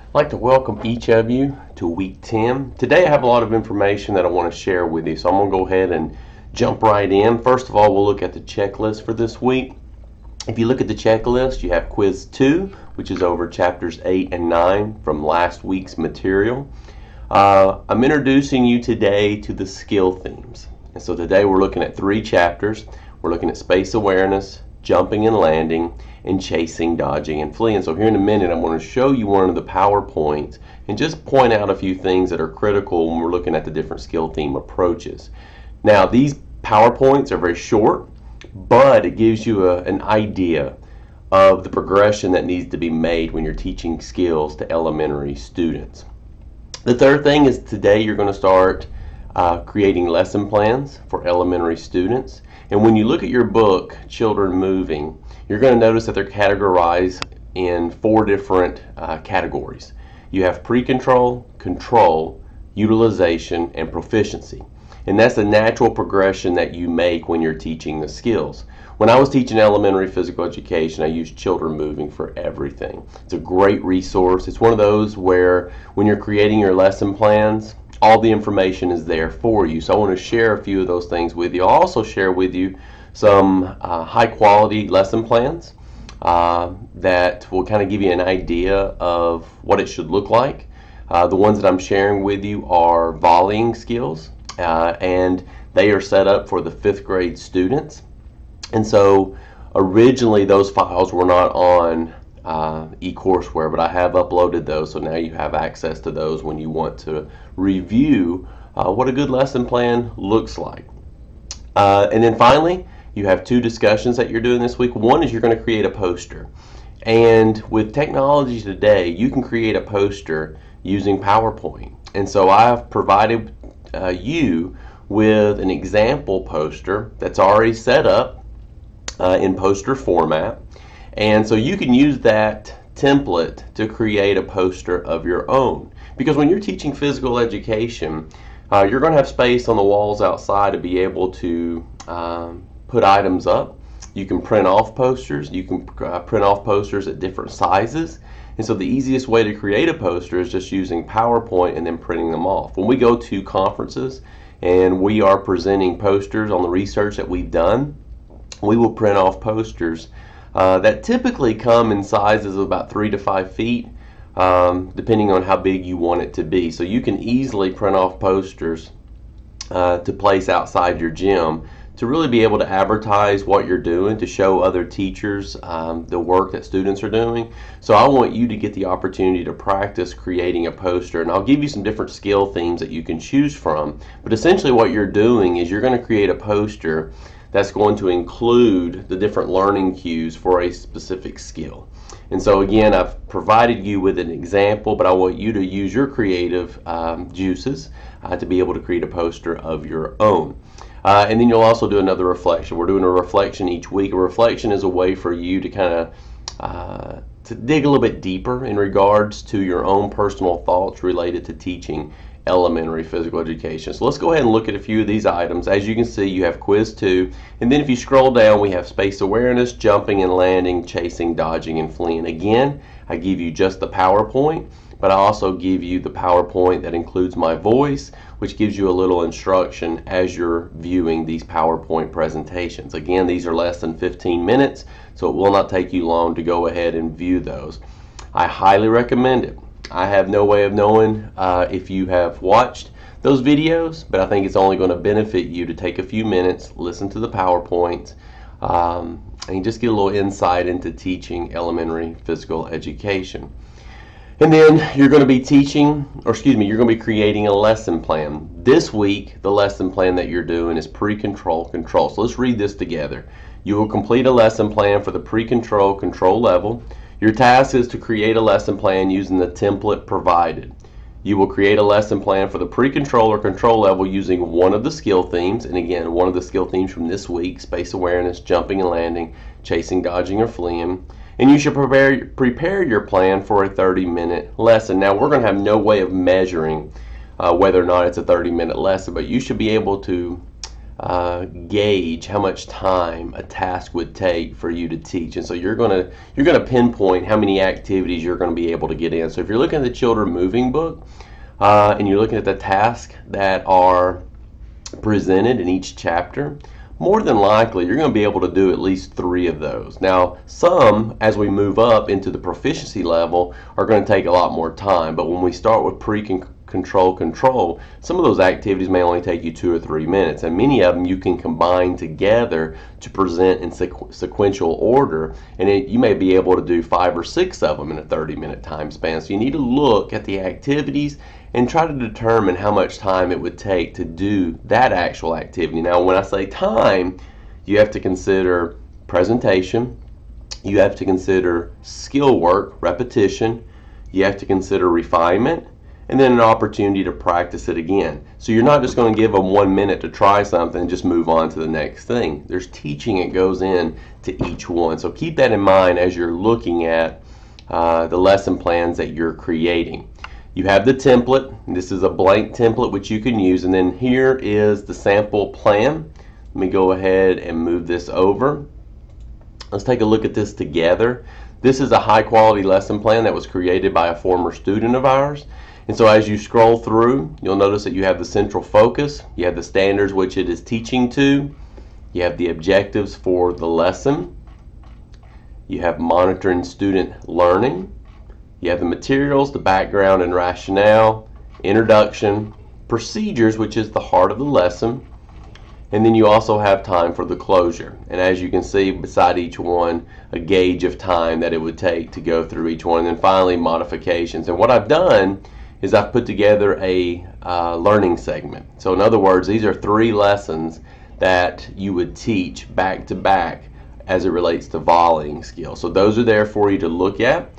I'd like to welcome each of you to week 10. Today I have a lot of information that I want to share with you, so I'm going to go ahead and jump right in. First of all, we'll look at the checklist for this week. If you look at the checklist, you have quiz 2, which is over chapters 8 and 9 from last week's material. I'm introducing you today to the skill themes. And so today we're looking at 3 chapters. We're looking at space awareness, jumping and landing, and chasing, dodging, and fleeing. So here in a minute I'm going to show you one of the PowerPoints and just point out a few things that are critical when we're looking at the different skill theme approaches. Now these PowerPoints are very short, but it gives you an idea of the progression that needs to be made when you're teaching skills to elementary students. The third thing is today you're going to start creating lesson plans for elementary students. And when you look at your book, Children Moving, you're going to notice that they're categorized in 4 different categories. You have pre-control, control, utilization, and proficiency. And that's the natural progression that you make when you're teaching the skills. When I was teaching elementary physical education, I used Children Moving for everything. It's a great resource. It's one of those where when you're creating your lesson plans, all the information is there for you. So I want to share a few of those things with you. I'll also share with you some high quality lesson plans that will kind of give you an idea of what it should look like. The ones that I'm sharing with you are volleying skills, and they are set up for the 5th grade students. And so originally those files were not on eCourseware, but I have uploaded those, so now you have access to those when you want to review what a good lesson plan looks like. And then finally, you have 2 discussions that you're doing this week. One is you're going to create a poster. And with technology today, you can create a poster using PowerPoint. And so I've provided you with an example poster that's already set up in poster format. And so you can use that template to create a poster of your own. Because when you're teaching physical education, you're going to have space on the walls outside to be able to put items up. You can print off posters. You can print off posters at different sizes. And so the easiest way to create a poster is just using PowerPoint and then printing them off. When we go to conferences and we are presenting posters on the research that we've done, we will print off posters that typically come in sizes of about 3 to 5 feet, depending on how big you want it to be. So you can easily print off posters to place outside your gym to really be able to advertise what you're doing, to show other teachers the work that students are doing. So I want you to get the opportunity to practice creating a poster, and I'll give you some different skill themes that you can choose from. But essentially what you're doing is you're going to create a poster that's going to include the different learning cues for a specific skill. And so again, I've provided you with an example, but I want you to use your creative juices to be able to create a poster of your own. And then you'll also do another reflection. We're doing a reflection each week. A reflection is a way for you to kind of to dig a little bit deeper in regards to your own personal thoughts related to teaching elementary physical education. So let's go ahead and look at a few of these items. As you can see, you have quiz 2, and then if you scroll down, we have space awareness, jumping and landing, chasing, dodging, and fleeing. Again, I give you just the PowerPoint, but I also give you the PowerPoint that includes my voice, which gives you a little instruction as you're viewing these PowerPoint presentations. Again, these are less than 15 minutes, so it will not take you long to go ahead and view those. I highly recommend it. I have no way of knowing if you have watched those videos, but I think it's only going to benefit you to take a few minutes, listen to the PowerPoints, and just get a little insight into teaching elementary physical education. And then you're going to be teaching, or excuse me, you're going to be creating a lesson plan. This week, the lesson plan that you're doing is pre-control control. So let's read this together. You will complete a lesson plan for the pre-control control level. Your task is to create a lesson plan using the template provided. You will create a lesson plan for the pre-control or control level using one of the skill themes, and again, one of the skill themes from this week, space awareness, jumping and landing, chasing, dodging, or fleeing. And you should prepare your plan for a 30-minute lesson. Now, we're going to have no way of measuring whether or not it's a 30-minute lesson, but you should be able to gauge how much time a task would take for you to teach. And so you're gonna pinpoint how many activities you're going to be able to get in. So if you're looking at the Children Moving book and you're looking at the tasks that are presented in each chapter, more than likely you're going to be able to do at least 3 of those. Now some, as we move up into the proficiency level, are going to take a lot more time, but when we start with control, some of those activities may only take you 2 or 3 minutes, and many of them you can combine together to present in sequential order, and you may be able to do 5 or 6 of them in a 30-minute time span. So you need to look at the activities and try to determine how much time it would take to do that actual activity. Now when I say time, you have to consider presentation, you have to consider skill work, repetition, you have to consider refinement, and then an opportunity to practice it again. So you're not just going to give them 1 minute to try something and just move on to the next thing. There's teaching that goes in to each one. So keep that in mind as you're looking at the lesson plans that you're creating. You have the template. This is a blank template which you can use, and then here is the sample plan. Let me go ahead and move this over. Let's take a look at this together. This is a high quality lesson plan that was created by a former student of ours. And so as you scroll through, you'll notice that you have the central focus, you have the standards which it is teaching to, you have the objectives for the lesson, you have monitoring student learning, you have the materials, the background and rationale, introduction, procedures, which is the heart of the lesson, and then you also have time for the closure. And as you can see beside each one, a gauge of time that it would take to go through each one, and then finally modifications. And what I've done is I've put together a learning segment. So in other words, these are 3 lessons that you would teach back to back as it relates to volleying skills. So those are there for you to look at.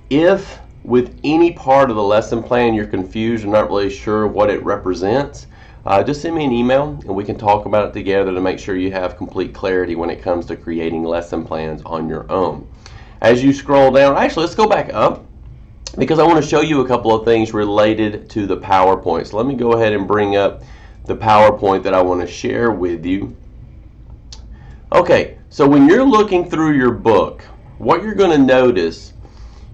If with any part of the lesson plan you're confused or not really sure what it represents, just send me an email and we can talk about it together to make sure you have complete clarity when it comes to creating lesson plans on your own. As you scroll down, actually let's go back up, because I want to show you a couple of things related to the PowerPoint. So let me go ahead and bring up the PowerPoint that I want to share with you. Okay, so when you're looking through your book, what you're going to notice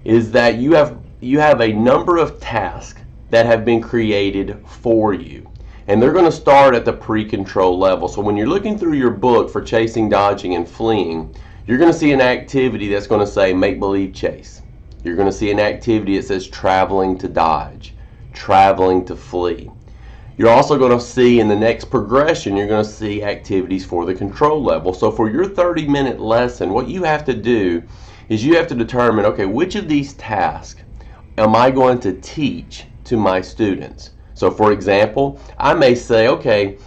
is that you have a number of tasks that have been created for you, and they're going to start at the pre-control level. So when you're looking through your book for chasing, dodging, and fleeing, you're going to see an activity that's going to say make-believe chase. You're going to see an activity that says traveling to dodge, traveling to flee. You're also going to see in the next progression, you're going to see activities for the control level. So for your 30-minute lesson, what you have to do is you have to determine, okay, which of these tasks am I going to teach to my students? So for example, I may say, okay,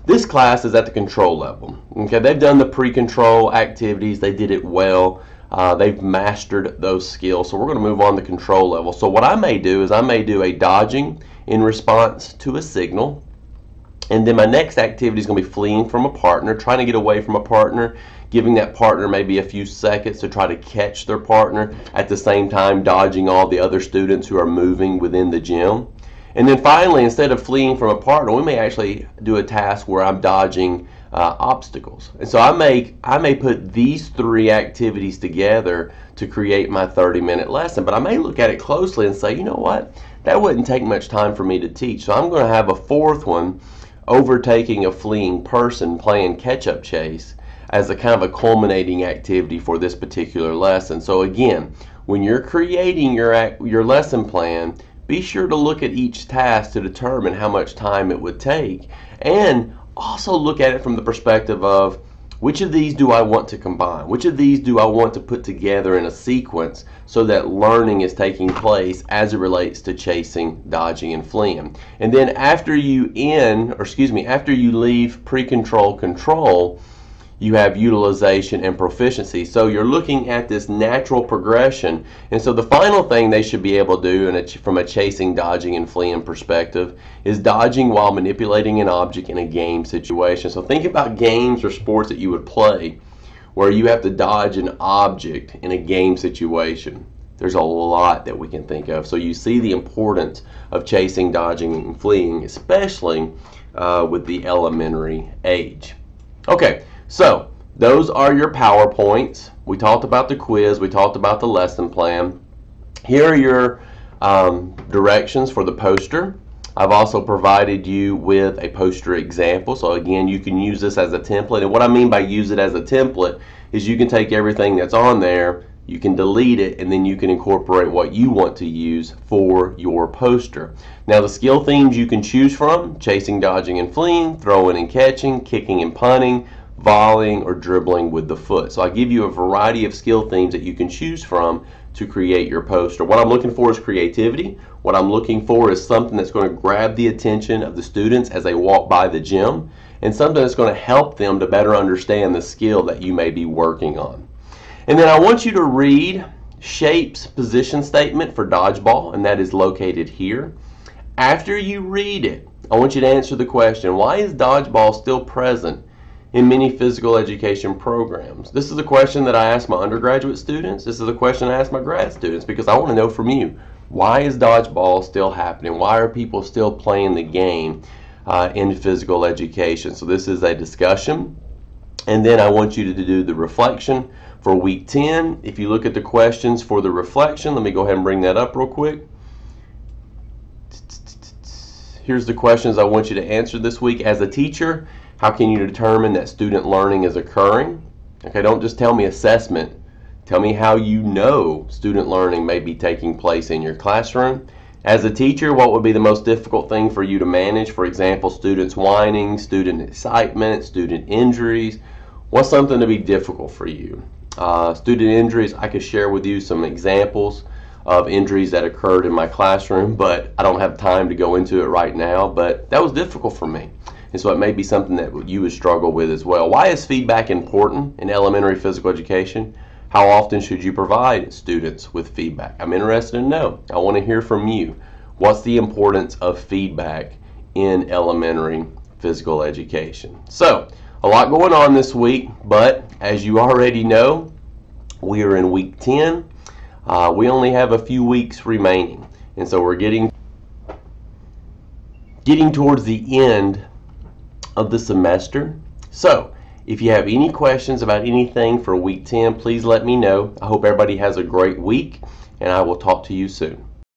this class is at the control level. Okay, they've done the pre-control activities, they did it well, they've mastered those skills, so we're going to move on to control level. So what I may do is I may do a dodging in response to a signal, and then my next activity is going to be fleeing from a partner, trying to get away from a partner, giving that partner maybe a few seconds to try to catch their partner, at the same time dodging all the other students who are moving within the gym. And then finally, instead of fleeing from a partner, we may actually do a task where I'm dodging obstacles. And so I may put these 3 activities together to create my 30-minute lesson, but I may look at it closely and say, you know what, that wouldn't take much time for me to teach. So I'm going to have a 4th one, overtaking a fleeing person, playing catch-up chase, as a kind of a culminating activity for this particular lesson. So again, when you're creating your lesson plan, be sure to look at each task to determine how much time it would take, and also look at it from the perspective of which of these do I want to combine? Which of these do I want to put together in a sequence so that learning is taking place as it relates to chasing, dodging, and fleeing? And then after you leave pre-control control, you have utilization and proficiency. So you're looking at this natural progression. And so the final thing they should be able to do from a chasing, dodging, and fleeing perspective is dodging while manipulating an object in a game situation. So think about games or sports that you would play where you have to dodge an object in a game situation. There's a lot that we can think of. So you see the importance of chasing, dodging, and fleeing, especially with the elementary age. Okay, so those are your PowerPoints. We talked about the quiz. We talked about the lesson plan. Here are your directions for the poster. I've also provided you with a poster example. So again, you can use this as a template. And what I mean by use it as a template is you can take everything that's on there, you can delete it, and then you can incorporate what you want to use for your poster. Now the skill themes you can choose from: chasing, dodging, and fleeing, throwing and catching, kicking and punting, volleying, or dribbling with the foot. So I give you a variety of skill themes that you can choose from to create your poster. What I'm looking for is creativity. What I'm looking for is something that's going to grab the attention of the students as they walk by the gym, and something that's going to help them to better understand the skill that you may be working on. And then I want you to read Shape's position statement for dodgeball, and that is located here. After you read it, I want you to answer the question, why is dodgeball still present in many physical education programs? This is a question that I ask my undergraduate students. This is a question I ask my grad students, because I want to know from you, why is dodgeball still happening? Why are people still playing the game in physical education? So this is a discussion. And then I want you to do the reflection for week 10. If you look at the questions for the reflection, let me go ahead and bring that up real quick. Here's the questions I want you to answer this week. As a teacher, how can you determine that student learning is occurring? Okay, don't just tell me assessment. Tell me how you know student learning may be taking place in your classroom. As a teacher, what would be the most difficult thing for you to manage? For example, students whining, student excitement, student injuries. What's something to be difficult for you? Student injuries, I could share with you some examples of injuries that occurred in my classroom, but I don't have time to go into it right now. But that was difficult for me. And so it may be something that you would struggle with as well. Why is feedback important in elementary physical education? How often should you provide students with feedback? I'm interested to know. I want to hear from you. What's the importance of feedback in elementary physical education? So, a lot going on this week, but as you already know, we are in week 10. We only have a few weeks remaining. And so we're getting towards the end of the semester. So, if you have any questions about anything for week 10, please let me know. I hope everybody has a great week, and I will talk to you soon.